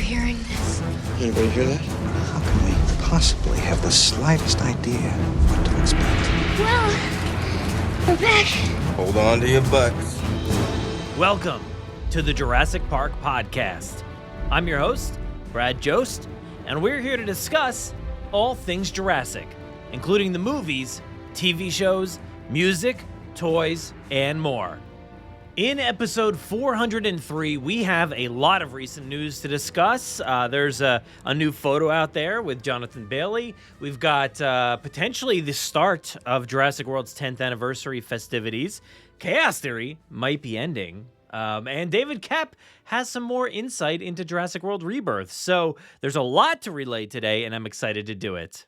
hearing this? Anybody hear that? How can we possibly have the slightest idea what to expect? Well, we're back. Hold on to your butts. Welcome to the Jurassic Park Podcast. I'm your host, Brad Jost, and we're here to discuss all things Jurassic, including the movies, TV shows, music, toys, and more. In episode 403, we have a lot of recent news to discuss. There's a new photo out there with Jonathan Bailey. We've got potentially the start of Jurassic World's 10th anniversary festivities. Chaos Theory might be ending. And David Koepp has some more insight into Jurassic World Rebirth. So there's a lot to relay today, and I'm excited to do it.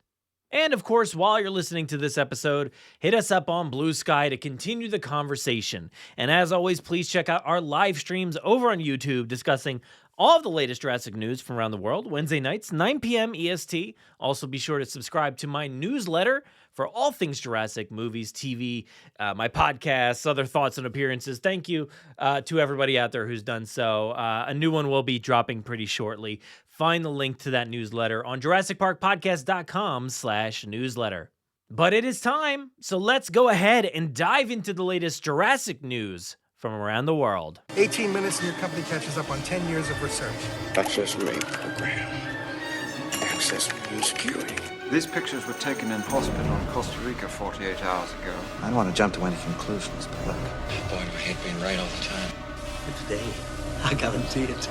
And of course, while you're listening to this episode, hit us up on Blue Sky to continue the conversation. And as always, please check out our live streams over on YouTube discussing all of the latest Jurassic news from around the world, Wednesday nights, 9 p.m. EST. Also, be sure to subscribe to my newsletter for all things Jurassic, movies, TV, my podcasts, other thoughts and appearances. Thank you to everybody out there who's done so. A new one will be dropping pretty shortly. Find the link to that newsletter on JurassicParkPodcast.com/newsletter. But it is time, so let's go ahead and dive into the latest Jurassic news from around the world. 18 minutes and your company catches up on 10 years of research. Access made program. Access new security. These pictures were taken in hospital in Costa Rica 48 hours ago. I don't want to jump to any conclusions, but look. Boy, we hate being right all the time. Today, I guarantee it.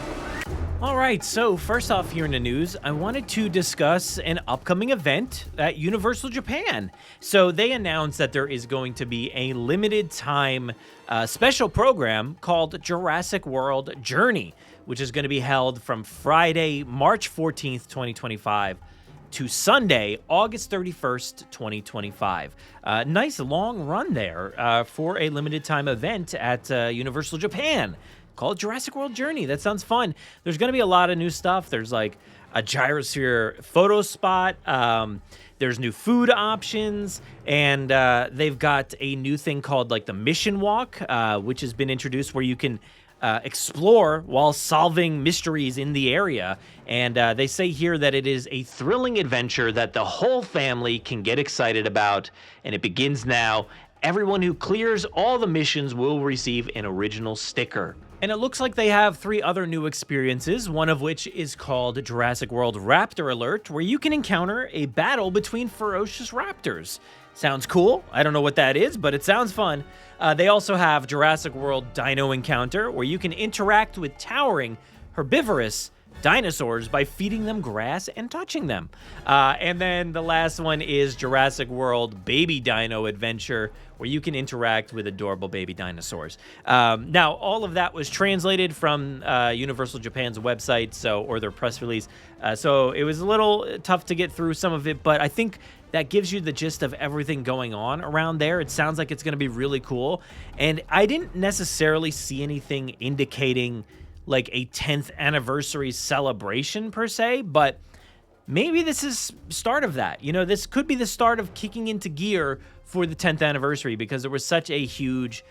All right, so first off here in the news, I wanted to discuss an upcoming event at Universal Japan. So they announced that there is going to be a limited time special program called Jurassic World Journey, which is going to be held from Friday, March 14th, 2025 to Sunday, August 31st, 2025. Nice long run there for a limited time event at Universal Japan. Called Jurassic World Journey. That sounds fun. There's going to be a lot of new stuff. There's like a gyrosphere photo spot. There's new food options. And they've got a new thing called like the Mission Walk, which has been introduced where you can explore while solving mysteries in the area. And they say here that it is a thrilling adventure that the whole family can get excited about. And it begins now. Everyone who clears all the missions will receive an original sticker. And it looks like they have 3 other new experiences, one of which is called Jurassic World Raptor Alert, where you can encounter a battle between ferocious raptors. Sounds cool. I don't know what that is, but it sounds fun. They also have Jurassic World Dino Encounter, where you can interact with towering, herbivorous dinosaurs by feeding them grass and touching them. And then the last one is Jurassic World Baby Dino Adventure, where you can interact with adorable baby dinosaurs. Now, all of that was translated from Universal Japan's website, or their press release. So it was a little tough to get through some of it, but I think that gives you the gist of everything going on around there. It sounds like it's going to be really cool. And I didn't necessarily see anything indicating like a 10th anniversary celebration per se, but maybe this is start of that. You know, this could be the start of kicking into gear for the 10th anniversary because there was such a huge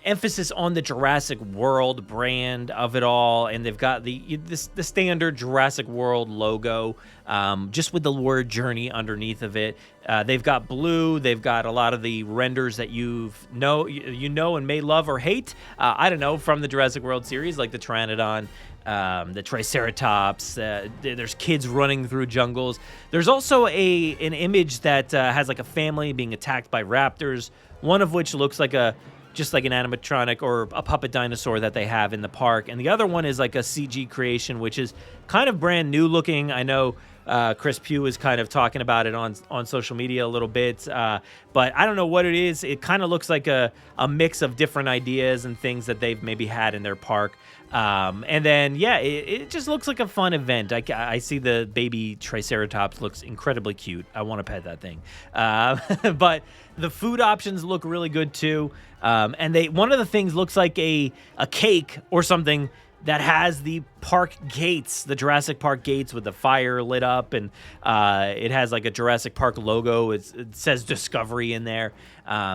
emphasis on the Jurassic World brand of it all, and they've got the standard Jurassic World logo, just with the word Journey underneath of it. They've got blue. They've got a lot of the renders that you know and may love or hate. I don't know, from the Jurassic World series, like the Pteranodon, the Triceratops. There's kids running through jungles. There's also an image that has like a family being attacked by raptors. One of which looks like just like an animatronic or a puppet dinosaur that they have in the park. And the other one is like a CG creation, which is kind of brand new looking. I know Chris Pugh is kind of talking about it on social media a little bit, but I don't know what it is. It kind of looks like a mix of different ideas and things that they've maybe had in their park. And then, yeah, it just looks like a fun event. I see the baby Triceratops looks incredibly cute. I want to pet that thing. But the food options look really good too. And one of the things looks like a cake or something that has the park gates, the Jurassic Park gates with the fire lit up, and it has like a Jurassic Park logo. It says Discovery in there.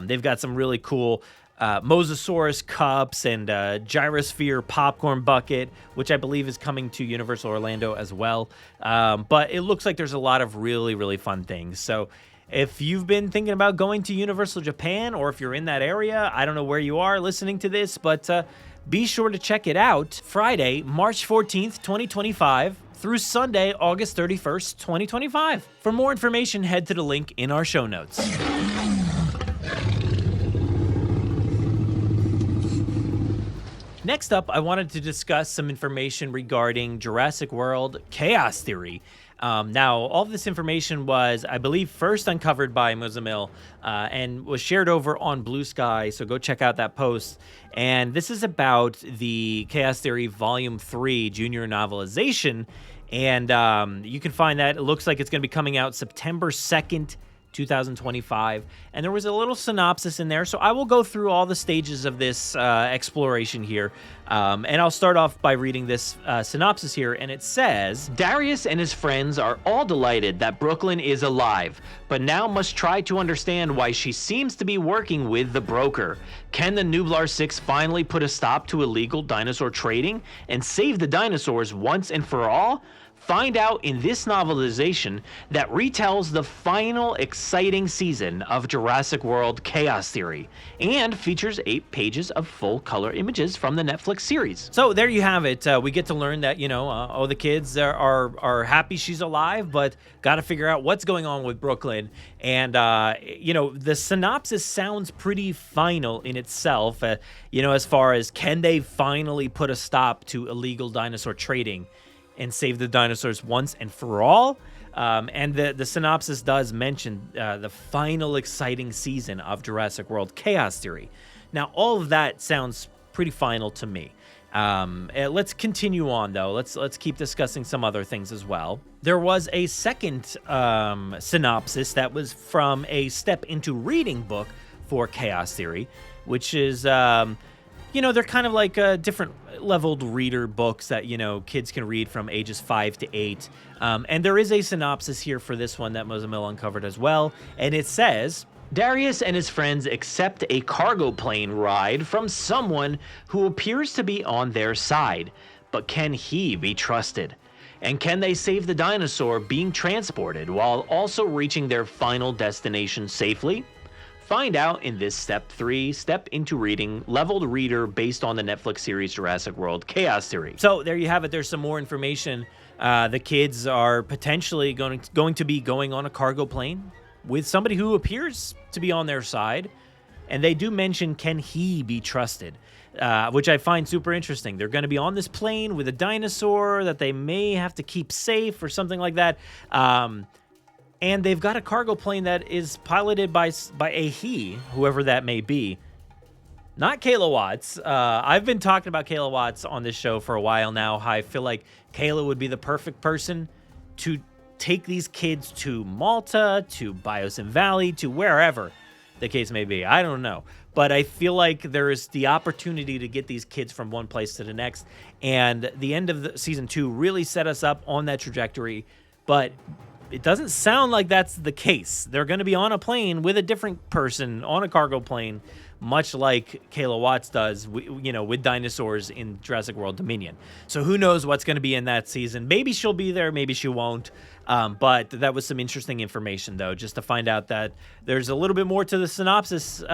They've got some really cool Mosasaurus cups and Gyrosphere popcorn bucket, which I believe is coming to Universal Orlando as well. But it looks like there's a lot of really, really fun things. So if you've been thinking about going to Universal Japan, or if you're in that area, I don't know where you are listening to this, but be sure to check it out Friday, March 14th, 2025 through Sunday, August 31st, 2025. For more information, head to the link in our show notes. Next up, I wanted to discuss some information regarding Jurassic World Chaos Theory. Now, all of this information was, I believe, first uncovered by Muzamil and was shared over on Blue Sky, so go check out that post. And this is about the Chaos Theory Volume 3 Junior Novelization, and you can find that. It looks like it's going to be coming out September 2nd, 2025, and there was a little synopsis in there, so I will go through all the stages of this exploration here, and I'll start off by reading this synopsis here, and it says, Darius and his friends are all delighted that Brooklyn is alive, but now must try to understand why she seems to be working with the broker. Can the Nublar 6 finally put a stop to illegal dinosaur trading and save the dinosaurs once and for all? Find out in this novelization that retells the final exciting season of Jurassic World Chaos Theory and features 8 pages of full-color images from the Netflix series. So there you have it. We get to learn that, the kids are happy she's alive, but got to figure out what's going on with Brooklyn. And, the synopsis sounds pretty final in itself, as far as can they finally put a stop to illegal dinosaur trading and save the dinosaurs once and for all. And the synopsis does mention the final exciting season of Jurassic World Chaos Theory. Now, all of that sounds pretty final to me. Let's continue on, though. Let's keep discussing some other things as well. There was a second synopsis that was from a Step Into Reading book for Chaos Theory, which is... they're kind of like different leveled reader books that, kids can read from ages 5 to 8. And there is a synopsis here for this one that Muzamil uncovered as well. And it says, Darius and his friends accept a cargo plane ride from someone who appears to be on their side. But can he be trusted? And can they save the dinosaur being transported while also reaching their final destination safely? Find out in this Step 3, Step Into Reading, leveled reader based on the Netflix series Jurassic World Chaos Theory. So there you have it. There's some more information. The kids are potentially going to be going on a cargo plane with somebody who appears to be on their side. And they do mention, can he be trusted? Which I find super interesting. They're going to be on this plane with a dinosaur that they may have to keep safe or something like that. And they've got a cargo plane that is piloted by a he, whoever that may be. Not Kayla Watts. I've been talking about Kayla Watts on this show for a while now. How I feel like Kayla would be the perfect person to take these kids to Malta, to Biosyn Valley, to wherever the case may be. I don't know. But I feel like there is the opportunity to get these kids from one place to the next. And the end of the season 2 really set us up on that trajectory. But it doesn't sound like that's the case. They're going to be on a plane with a different person on a cargo plane, much like Kayla Watts does, with dinosaurs in Jurassic World Dominion. So who knows what's going to be in that season. Maybe she'll be there, maybe she won't. But that was some interesting information, though, just to find out that there's a little bit more to the synopsis,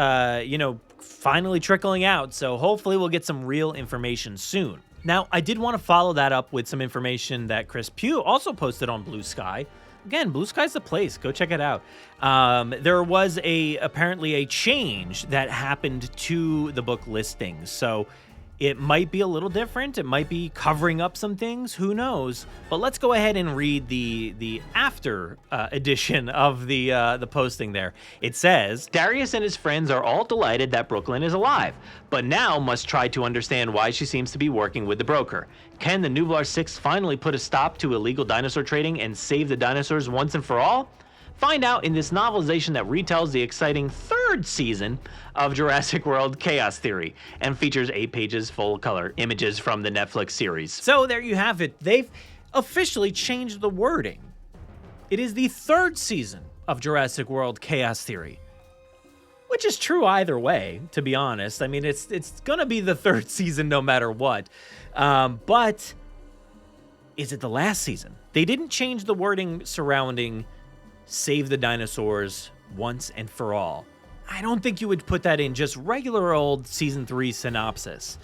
finally trickling out. So hopefully we'll get some real information soon. Now, I did want to follow that up with some information that Chris Pugh also posted on Blue Sky. Again, Blue Sky's the place. Go check it out. There was apparently a change that happened to the book listings. So it might be a little different. It might be covering up some things. Who knows? But let's go ahead and read the after edition of the posting there. It says, Darius and his friends are all delighted that Brooklyn is alive, but now must try to understand why she seems to be working with the broker. Can the Nublar 6 finally put a stop to illegal dinosaur trading and save the dinosaurs once and for all? Find out in this novelization that retells the exciting 3rd season of Jurassic World Chaos Theory and features 8 pages full-color images from the Netflix series. So there you have it. They've officially changed the wording. It is the 3rd season of Jurassic World Chaos Theory, which is true either way, to be honest. I mean, it's going to be the third season no matter what. But is it the last season? They didn't change the wording surrounding save the dinosaurs once and for all. I don't think you would put that in just regular old season 3 synopsis.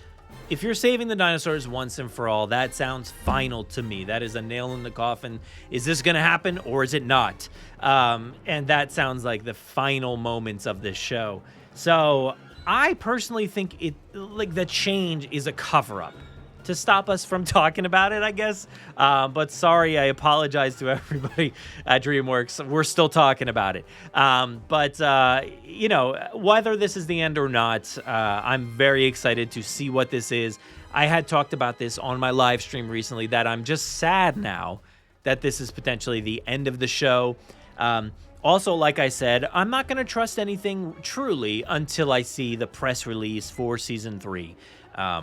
If you're saving the dinosaurs once and for all, that sounds final to me. That is a nail in the coffin. Is this going to happen or is it not? And that sounds like the final moments of this show. So I personally think the change is a cover-up to stop us from talking about it, I guess. But sorry, I apologize to everybody at DreamWorks. We're still talking about it. But whether this is the end or not, I'm very excited to see what this is. I had talked about this on my live stream recently, that I'm just sad now that this is potentially the end of the show. Also, like I said, I'm not going to trust anything truly until I see the press release for season 3.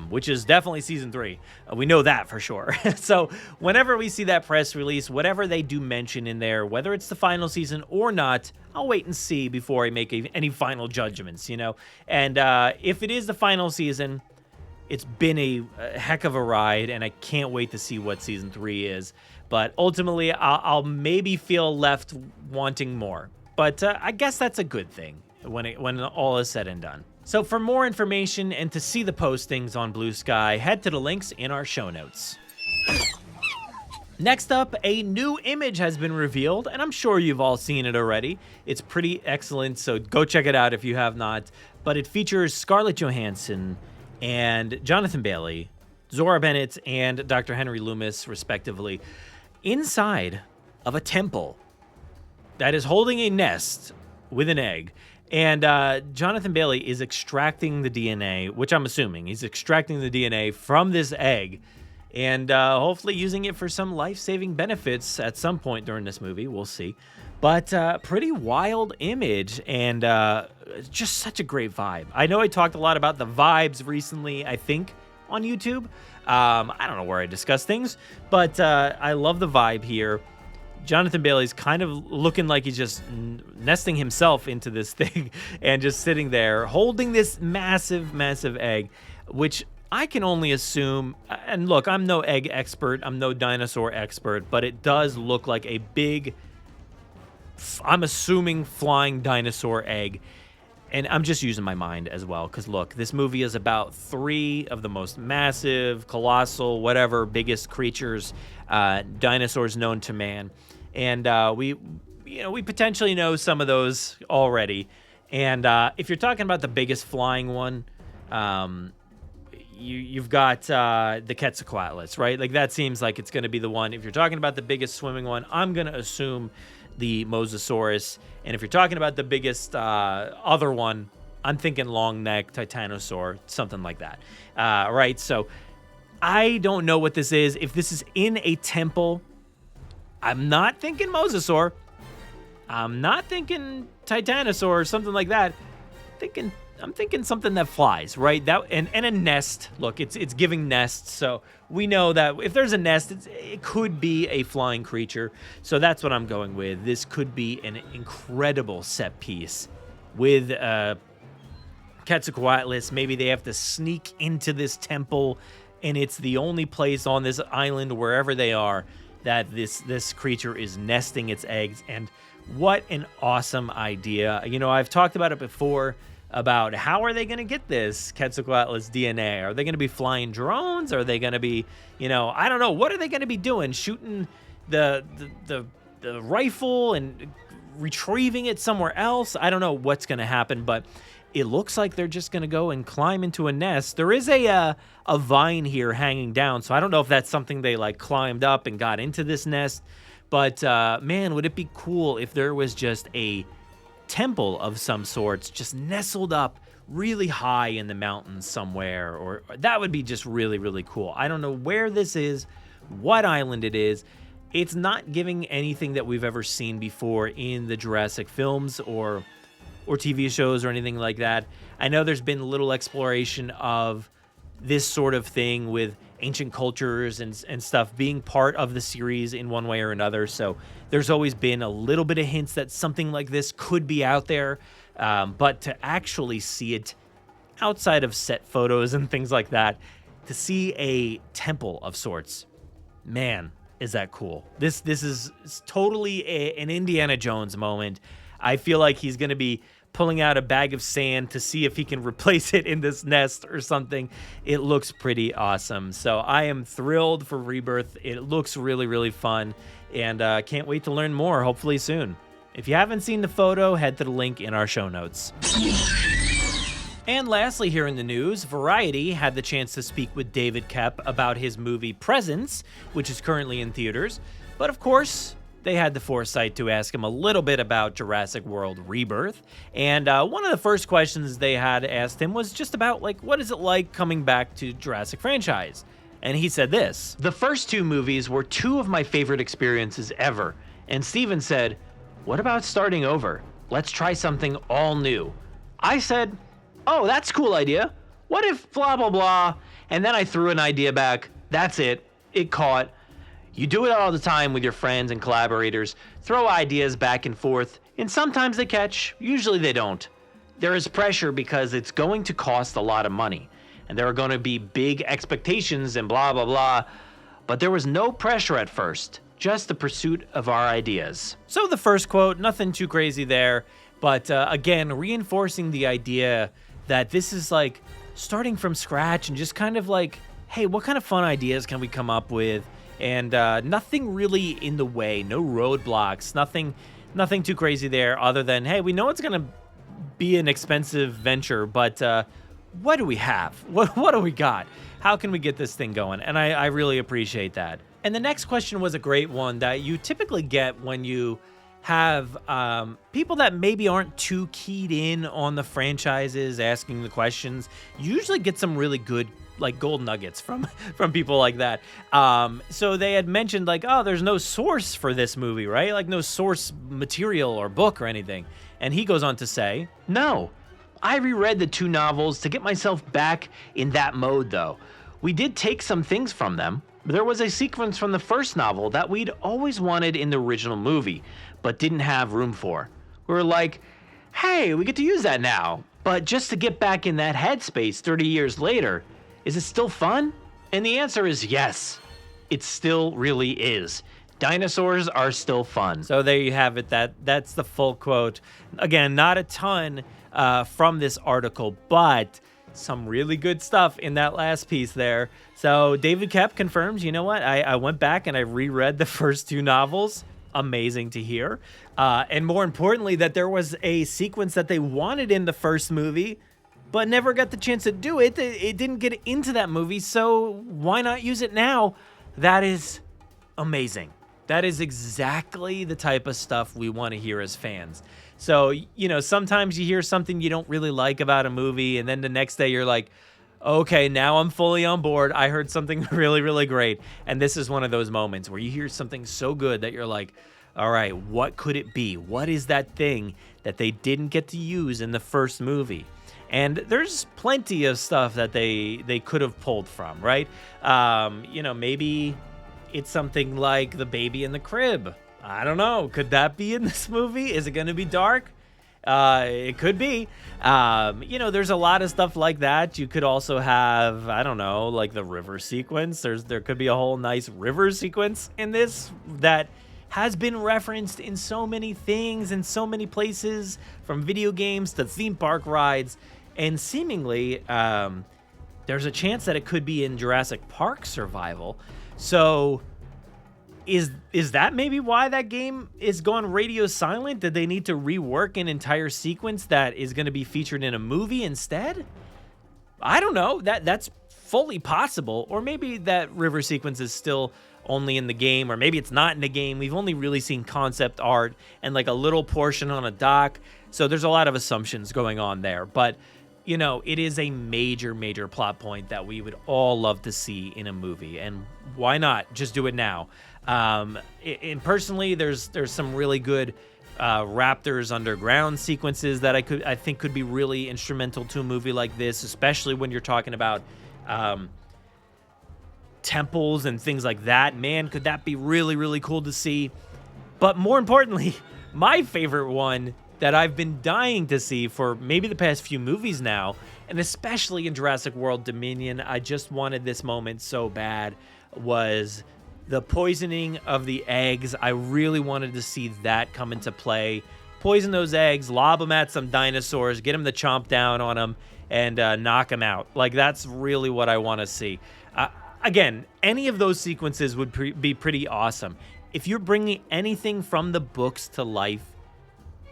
Which is definitely season 3. We know that for sure. So whenever we see that press release, whatever they do mention in there, whether it's the final season or not, I'll wait and see before I make any final judgments, And if it is the final season, it's been a heck of a ride, and I can't wait to see what season 3 is. But ultimately, I'll maybe feel left wanting more. But I guess that's a good thing when all is said and done. So for more information and to see the postings on Blue Sky, head to the links in our show notes. Next up, a new image has been revealed, and I'm sure you've all seen it already. It's pretty excellent, so go check it out if you have not. But it features Scarlett Johansson and Jonathan Bailey, Zora Bennett, and Dr. Henry Loomis, respectively, inside of a temple that is holding a nest with an egg. And Jonathan Bailey is extracting the DNA, which I'm assuming he's extracting the DNA from this egg and hopefully using it for some life-saving benefits at some point during this movie. We'll see. But pretty wild image and just such a great vibe. I know I talked a lot about the vibes recently, I think, on YouTube. I don't know where I discuss things, but I love the vibe here. Jonathan Bailey's kind of looking like he's just nesting himself into this thing and just sitting there holding this massive, massive egg, which I can only assume, and look, I'm no egg expert, I'm no dinosaur expert, but it does look like a big, I'm assuming, flying dinosaur egg. And I'm just using my mind as well, because look, this movie is about 3 of the most massive, colossal, whatever, biggest creatures, dinosaurs known to man. And we potentially know some of those already. And if you're talking about the biggest flying one, you've got the Quetzalcoatlus, right? Like that seems like it's going to be the one. If you're talking about the biggest swimming one, I'm going to assume the Mosasaurus. And if you're talking about the biggest other one, I'm thinking long neck, Titanosaur, something like that. Right? So I don't know what this is. If this is in a temple, I'm not thinking Mosasaur. I'm not thinking Titanosaur or something like that. I'm thinking something that flies, right? That and a nest. Look, it's giving nests, so we know that if there's a nest, it could be a flying creature. So that's what I'm going with. This could be an incredible set piece with Quetzalcoatlus. Maybe they have to sneak into this temple, and it's the only place on this island, wherever they are, that this creature is nesting its eggs. And what an awesome idea. I've talked about it before, about how are they going to get this Quetzalcoatlus DNA? Are they going to be flying drones? Are they going to be, I don't know. What are they going to be doing? Shooting the rifle and retrieving it somewhere else? I don't know what's going to happen, but it looks like they're just going to go and climb into a nest. There is a vine here hanging down, so I don't know if that's something they climbed up and got into this nest. But man, would it be cool if there was just a temple of some sorts just nestled up really high in the mountains somewhere, or that would be just really, really cool. I don't know where this is, what island it is. It's not giving anything that we've ever seen before in the Jurassic films or TV shows or anything like that. I know there's been little exploration of this sort of thing with ancient cultures and stuff being part of the series in one way or another. So there's always been a little bit of hints that something like this could be out there. But to actually see it outside of set photos and things like that, to see a temple of sorts, man, is that cool. This is totally an Indiana Jones moment. I feel like he's going to be pulling out a bag of sand to see if he can replace it in this nest or something. It looks pretty awesome. So I am thrilled for Rebirth. It looks really, really fun, and can't wait to learn more, hopefully soon. If you haven't seen the photo, head to the link in our show notes. And lastly, here in the news, Variety had the chance to speak with David Koepp about his movie Presence, which is currently in theaters. But of course, they had the foresight to ask him a little bit about Jurassic World Rebirth. And one of the first questions they had asked him was just about, like, what is it like coming back to Jurassic franchise? And he said this: "The first two movies were two of my favorite experiences ever." And Steven said, "What about starting over? Let's try something all new." I said, "Oh, that's a cool idea. What if blah, blah, blah?" And then I threw an idea back. That's it. It caught. You do it all the time with your friends and collaborators. Throw ideas back and forth, and sometimes they catch. Usually they don't. There is pressure because it's going to cost a lot of money, and there are going to be big expectations and blah, blah, blah. But there was no pressure at first, just the pursuit of our ideas. So the first quote, nothing too crazy there, but again, reinforcing the idea that this is like starting from scratch and just kind of like, hey, what kind of fun ideas can we come up with? And nothing really in the way, no roadblocks, nothing too crazy there other than, hey, we know it's going to be an expensive venture, but what do we have? What do we got? How can we get this thing going? And I really appreciate that. And the next question was a great one that you typically get when you have people that maybe aren't too keyed in on the franchises asking the questions. You usually get some really good, like, gold nuggets from people like that. So they had mentioned, like, oh, there's no source for this movie, right? Like, no source material or book or anything. And he goes on to say, "No, I reread the two novels to get myself back in that mode, though. We did take some things from them. There was a sequence from the first novel that we'd always wanted in the original movie, but didn't have room for. We were like, hey, we get to use that now. But just to get back in that headspace 30 years later, is it still fun?" And the answer is yes. It still really is. Dinosaurs are still fun. So there you have it. That's the full quote. Again, not a ton from this article, but some really good stuff in that last piece there. So David Koepp confirms, you know what? I went back and I reread the first two novels. Amazing to hear. And more importantly, that there was a sequence that they wanted in the first movie, but never got the chance to do it. It didn't get into that movie, so why not use it now? That is amazing. That is exactly the type of stuff we want to hear as fans. So, you know, sometimes you hear something you don't really like about a movie, and then the next day you're like, okay, now I'm fully on board. I heard something really, really great. And this is one of those moments where you hear something so good that you're like, all right, what could it be? What is that thing that they didn't get to use in the first movie? And there's plenty of stuff that they could have pulled from, right? You know, maybe it's something like the baby in the crib. I don't know. Could that be in this movie? Is it going to be dark? It could be. You know, there's a lot of stuff like that. You could also have, I don't know, like the river sequence. There could be a whole nice river sequence in this that has been referenced in so many things in so many places, from video games to theme park rides. And seemingly, there's a chance that it could be in Jurassic Park Survival. So is that maybe why that game is gone radio silent? Did they need to rework an entire sequence that is going to be featured in a movie instead? I don't know. That's fully possible. Or maybe that river sequence is still only in the game, or maybe it's not in the game. We've only really seen concept art and like a little portion on a dock. So there's a lot of assumptions going on there. But, you know, it is a major, major plot point that we would all love to see in a movie. And why not just do it now? And personally, there's some really good Raptors underground sequences that I think could be really instrumental to a movie like this, especially when you're talking about temples and things like that. Man, could that be really, really cool to see? But more importantly, my favorite one that I've been dying to see for maybe the past few movies now, and especially in Jurassic World Dominion. I just wanted this moment so bad, was the poisoning of the eggs. I really wanted to see that come into play. Poison those eggs, lob them at some dinosaurs, get them to chomp down on them, and knock them out. Like, that's really what I want to see. Again, any of those sequences would be pretty awesome. If you're bringing anything from the books to life,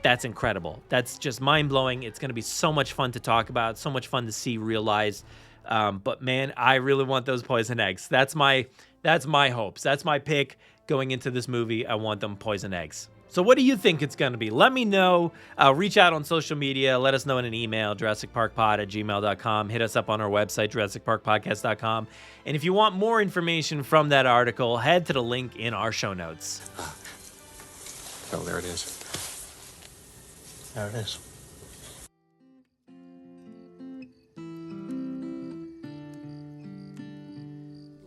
that's incredible. That's just mind-blowing. It's going to be so much fun to talk about, so much fun to see realized. But man, I really want those poison eggs. That's my hopes. That's my pick going into this movie. I want them poison eggs. So what do you think it's going to be? Let me know. Reach out on social media. Let us know in an email, JurassicParkPod@gmail.com. Hit us up on our website, JurassicParkPodcast.com. And if you want more information from that article, head to the link in our show notes. Oh, there it is. There it is.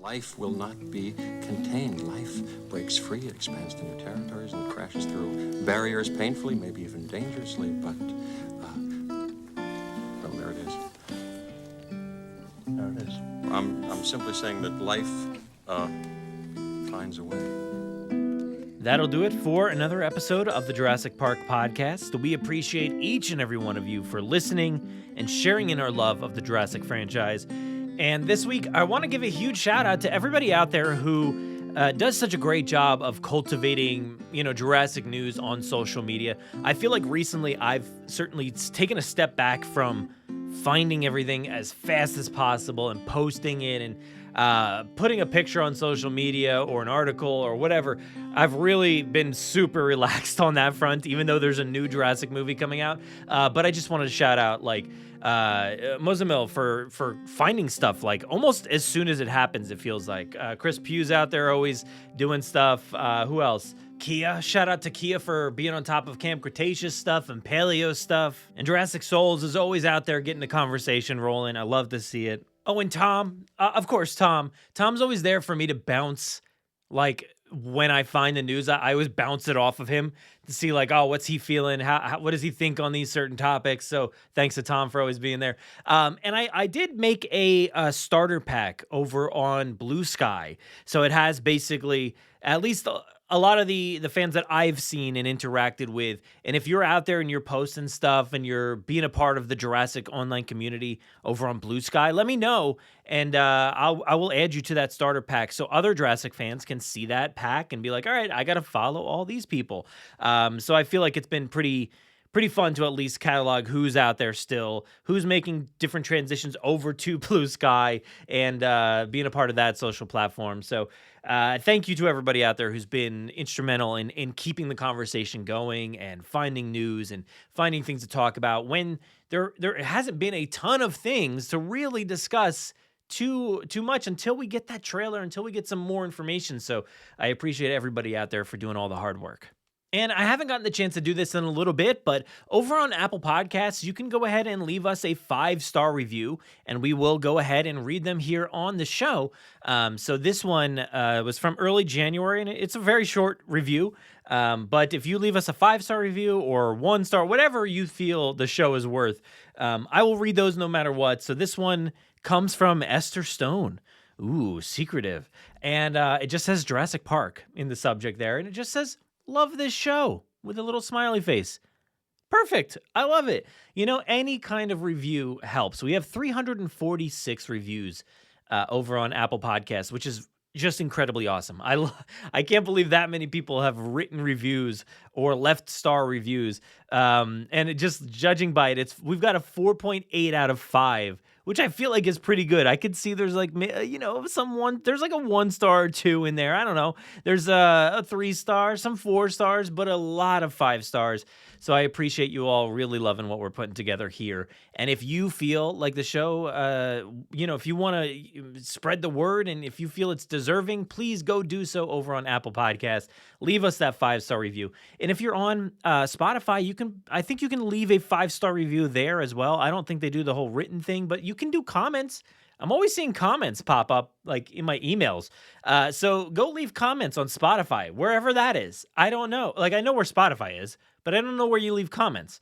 Life will not be contained. Life breaks free, it expands to new territories, and crashes through barriers painfully, maybe even dangerously, but, well, there it is. There it is. I'm simply saying that life, finds a way. That'll do it for another episode of the Jurassic Park Podcast. We appreciate each and every one of you for listening and sharing in our love of the Jurassic franchise. And this week, I want to give a huge shout out to everybody out there who does such a great job of cultivating, Jurassic news on social media. I feel like recently I've certainly taken a step back from finding everything as fast as possible and posting it and putting a picture on social media or an article or whatever. I've really been super relaxed on that front, even though there's a new Jurassic movie coming out. But I just wanted to shout out, Mozamil for finding stuff, almost as soon as it happens, it feels like. Chris Pugh's out there always doing stuff. Who else? Kia. Shout out to Kia for being on top of Camp Cretaceous stuff and Paleo stuff. And Jurassic Souls is always out there getting the conversation rolling. I love to see it. Oh, and Tom. Of course, Tom. Tom's always there for me to bounce, when I find the news, I always bounce it off of him to see what's he feeling? What does he think on these certain topics? So thanks to Tom for always being there. And I did make a starter pack over on Blue Sky. So it has basically at least a lot of the fans that I've seen and interacted with. And if you're out there and you're posting stuff and you're being a part of the Jurassic online community over on Blue Sky, let me know. And I will add you to that starter pack so other Jurassic fans can see that pack and be like, all right, I got to follow all these people. So I feel like it's been pretty fun to at least catalog who's out there still, who's making different transitions over to Blue Sky and being a part of that social platform. So thank you to everybody out there who's been instrumental in keeping the conversation going and finding news and finding things to talk about when there hasn't been a ton of things to really discuss too much until we get that trailer, until we get some more information. So I appreciate everybody out there for doing all the hard work. And I haven't gotten the chance to do this in a little bit, but over on Apple Podcasts, you can go ahead and leave us a 5-star review, and we will go ahead and read them here on the show. So this one was from early January, and it's a very short review. But if you leave us a 5-star review or 1 star, whatever you feel the show is worth, I will read those no matter what. So this one comes from Esther Stone. Ooh, secretive. And it just says Jurassic Park in the subject there, and it just says, love this show with a little smiley face. Perfect. I love it. Any kind of review helps. We have 346 reviews over on Apple Podcasts, which is just incredibly awesome. I can't believe that many people have written reviews or left star reviews. And just judging by it, we've got a 4.8 out of 5, which I feel like is pretty good. I could see there's there's like a 1 star or 2 in there. I don't know. There's a 3 star, some 4 stars, but a lot of 5 stars. So I appreciate you all really loving what we're putting together here. And if you feel like the show, if you want to spread the word and if you feel it's deserving, please go do so over on Apple Podcasts. Leave us that 5-star review. And if you're on Spotify, I think you can leave a 5-star review there as well. I don't think they do the whole written thing, but you can do comments. I'm always seeing comments pop up in my emails. So go leave comments on Spotify, wherever that is. I don't know. I know where Spotify is, but I don't know where you leave comments.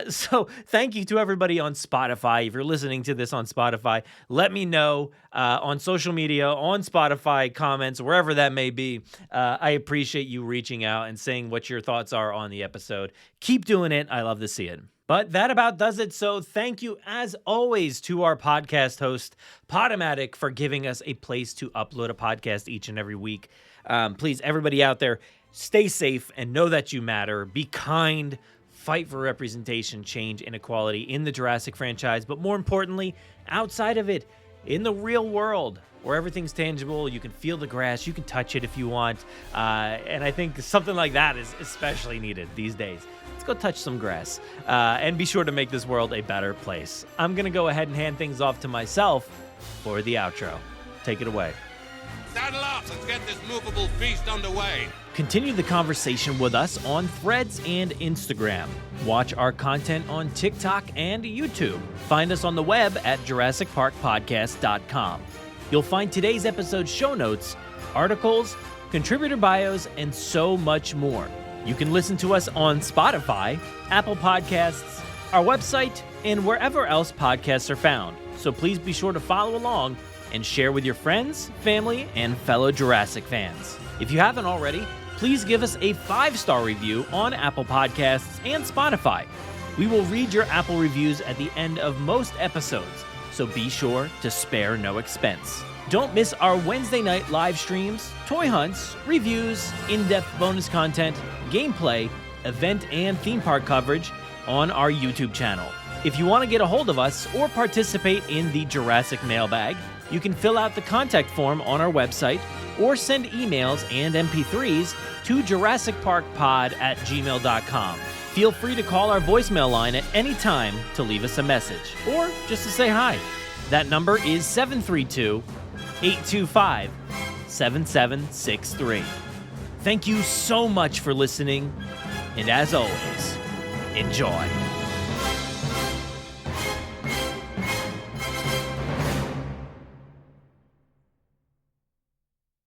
So thank you to everybody on Spotify. If you're listening to this on Spotify, let me know on social media, on Spotify, comments, wherever that may be. I appreciate you reaching out and saying what your thoughts are on the episode. Keep doing it. I love to see it. But that about does it. So thank you, as always, to our podcast host, Podomatic, for giving us a place to upload a podcast each and every week. Please, everybody out there, stay safe and know that you matter. Be kind. Fight for representation, change, inequality in the Jurassic franchise. But more importantly, outside of it, in the real world, where everything's tangible, you can feel the grass, you can touch it if you want. And I think something like that is especially needed these days. Let's go touch some grass and be sure to make this world a better place. I'm going to go ahead and hand things off to myself for the outro. Take it away. Saddle up, let's get this movable feast underway. Continue the conversation with us on Threads and Instagram. Watch our content on TikTok and YouTube. Find us on the web at JurassicParkPodcast.com. You'll find today's episode show notes, articles, contributor bios, and so much more. You can listen to us on Spotify, Apple Podcasts, our website, and wherever else podcasts are found. So please be sure to follow along and share with your friends, family, and fellow Jurassic fans. If you haven't already, please give us a 5-star review on Apple Podcasts and Spotify. We will read your Apple reviews at the end of most episodes, so be sure to spare no expense. Don't miss our Wednesday night live streams, toy hunts, reviews, in-depth bonus content, gameplay, event and theme park coverage on our YouTube channel. If you want to get a hold of us or participate in the Jurassic mailbag, you can fill out the contact form on our website or send emails and MP3s to JurassicParkPod@gmail.com. Feel free to call our voicemail line at any time to leave us a message or just to say hi. That number is 732-825-7763. Thank you so much for listening, and as always, enjoy.